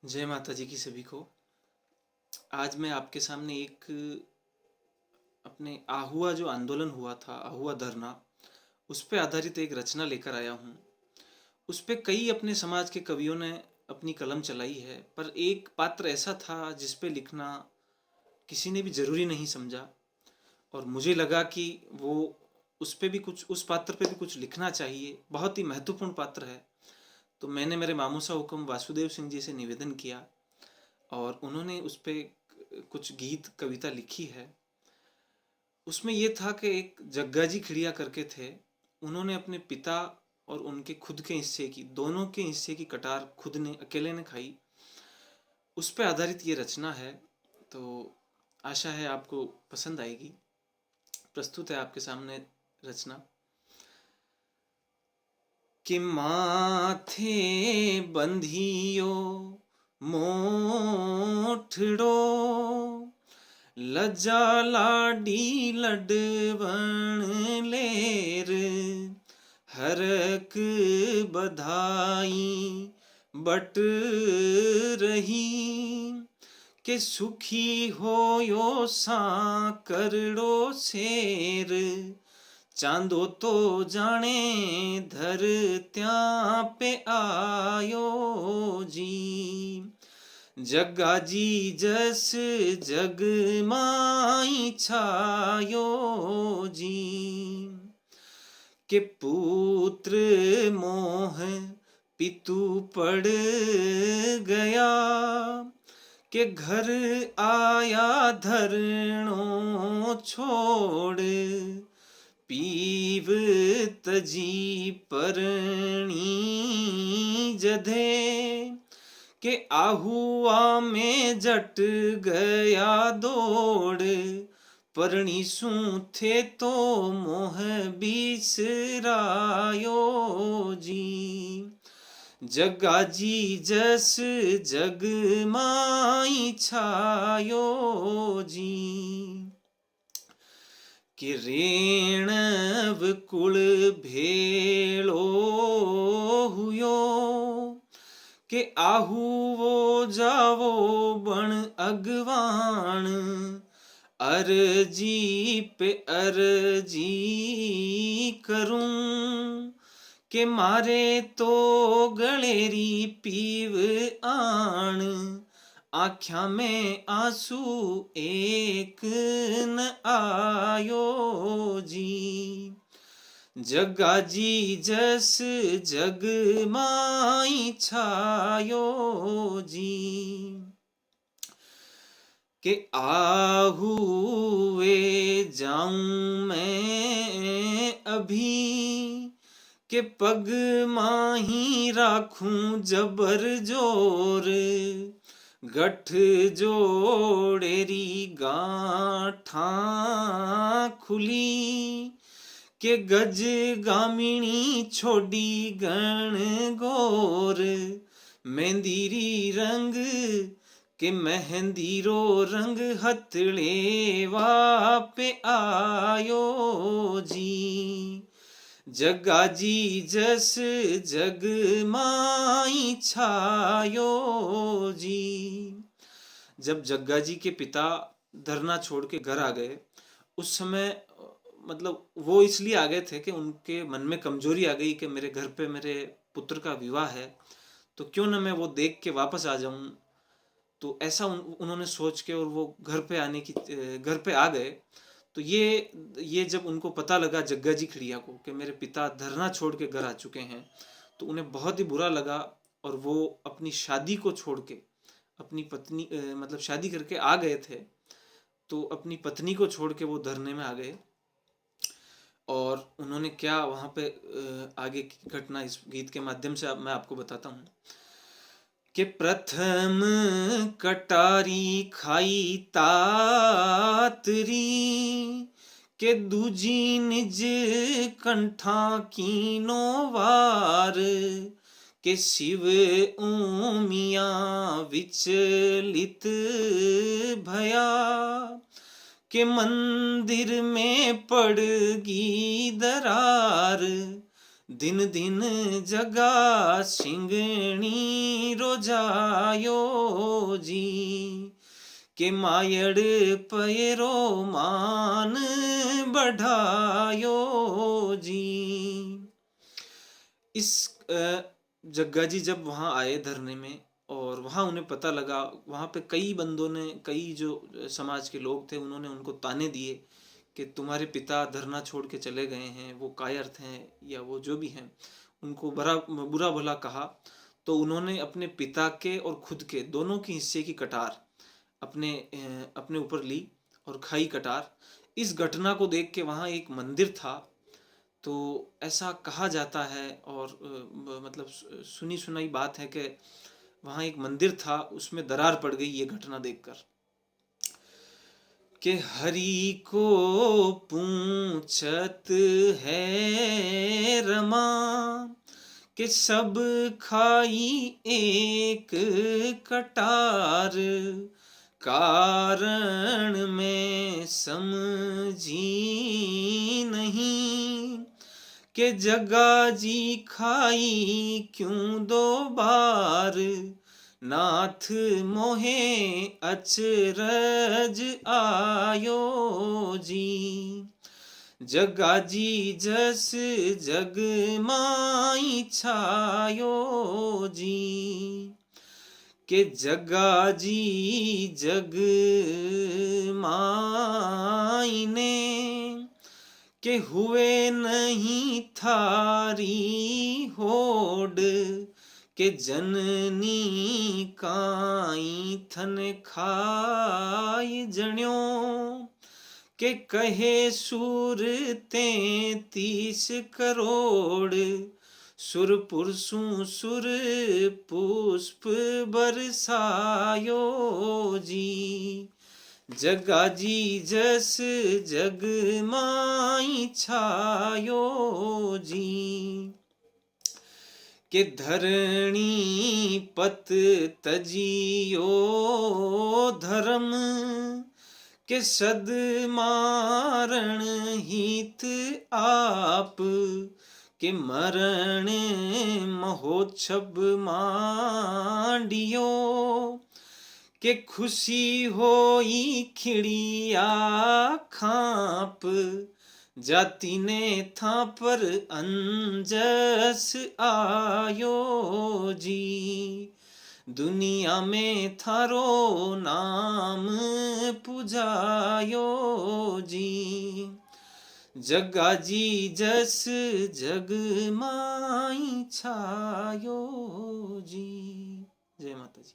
जय माता जी की सभी को। आज मैं आपके सामने एक अपने आहुआ जो आंदोलन हुआ था, आहुआ धरना, उस पे आधारित एक रचना लेकर आया हूँ। उस पे कई अपने समाज के कवियों ने अपनी कलम चलाई है, पर एक पात्र ऐसा था जिस पे लिखना किसी ने भी ज़रूरी नहीं समझा, और मुझे लगा कि वो उस पे भी कुछ, उस पात्र पे भी कुछ लिखना चाहिए। बहुत ही महत्वपूर्ण पात्र है। तो मैंने मेरे मामूसा हुक्म वासुदेव सिंह जी से निवेदन किया और उन्होंने उस पे कुछ गीत कविता लिखी है। उसमें ये था कि एक जग्गा जी खिड़िया करके थे, उन्होंने अपने पिता और उनके खुद के हिस्से की, दोनों के हिस्से की कटार खुद ने, अकेले ने खाई। उस पे आधारित ये रचना है। तो आशा है आपको पसंद आएगी। प्रस्तुत है आपके सामने रचना। कि माथे बंधियो मोठड़ो, लज्जा लाडी लडवण लेर, हरक बधाई बट रही, के सुखी होयो सांकरड़ो शेर, चांदो तो जाने धरत्या पे आयो जी। जग्गा जी जस जग माई छायो जी, के पुत्र मोह पितु पड़ गया, के घर आया धरणो छोड़, पीव तजी परणी जधे, के आहुआ में जट गया दौड़, परणी सू थे तो मोह बिसरायो जी। जग्गा जी जस जग माई छायो जी, कि रेणव कुल भेलो हुयो, के आहुवो जावो बण अगवान, अर्जी पे अर्जी करूं, के मारे तो गलेरी पीव आण, आख्या में आंसू एक न आयो जी। जग्गा जी जस जग माई छायो जी, के आहुए जाऊं मैं अभी, के पग माही राखूं जबर जोर, गठ जोड़ेरी गांठा खुली, के गज गामिणी छोड़ी गण गोर, मेहंदीरी रंग के मेहंदीरो रंग हथले वापे आयो जी। जग्गा जी जस जग माई छायो जी। जब जग्गा जी के पिता धरना छोड़ के घर आ गए, उस समय मतलब वो इसलिए आ गए थे कि उनके मन में कमजोरी आ गई कि मेरे घर पे मेरे पुत्र का विवाह है, तो क्यों ना मैं वो देख के वापस आ जाऊं। तो ऐसा उन्होंने सोच के और वो घर पे आ गए। तो ये जब उनको पता लगा जग्गा जी खिड़िया को कि मेरे पिता धरना छोड़ के घर आ चुके हैं, तो उन्हें बहुत ही बुरा लगा, और वो अपनी शादी को छोड़ के, अपनी पत्नी मतलब शादी करके आ गए थे, तो अपनी पत्नी को छोड़ के वो धरने में आ गए। और उन्होंने क्या वहाँ पे आगे की घटना इस गीत के माध्यम से मैं आपको बताता हूँ। कि प्रथम कटारी खाई तातरी, के दूजी निज कंठा कीनो वार, के शिव ऊमिया विचलित भया, के मंदिर में पड़गी दरार, दिन दिन जगा सिंगणी रो जायो जी, के मायड़ पैरो मान बढ़ायो जी। इस जग्गा जी जब वहाँ आए धरने में, और वहाँ उन्हें पता लगा, वहाँ पे कई बंदों ने, कई जो समाज के लोग थे, उन्होंने उनको ताने दिए कि तुम्हारे पिता धरना छोड़ के चले गए हैं, वो कायर्थ हैं या वो जो भी हैं, उनको बुरा भला कहा। तो उन्होंने अपने पिता के और खुद के दोनों की हिस्से की कटार अपने ऊपर ली और खाई कटार। इस घटना को देख के वहाँ एक मंदिर था, तो ऐसा कहा जाता है, और मतलब सुनी सुनाई बात है कि वहाँ एक मंदिर था, उसमें दरार पड़ गई ये घटना देखकर, कि हरि को पूछत है रमा, कि सब खाई एक कटार, कारण में समझी नहीं, के जग्गा जी खाई क्यों दो बार, नाथ मोहे अचरज आयो जी। जग्गा जी जस जग माई छायो जी, के जग्गा जी जग माई ने, के हुए नहीं थारी होड़, के जननी काई थन खाई जण्यो, के कहे सूर 33 करोड़, सुरपुर सुर पुष्प बरसायो जी। जग्गा जी जस जग माई छायो जी, के धरणी पत तजियो धर्म, के सद मारण हित आप, के मरण महोत्सव मांडियो, के खुशी होई खिड़िया खाप, जाति ने था पर अंजस आयो जी। दुनिया में थारो नाम पुजायो जी, जग्गा जी जस जग माई छायो जी। जय माता जी।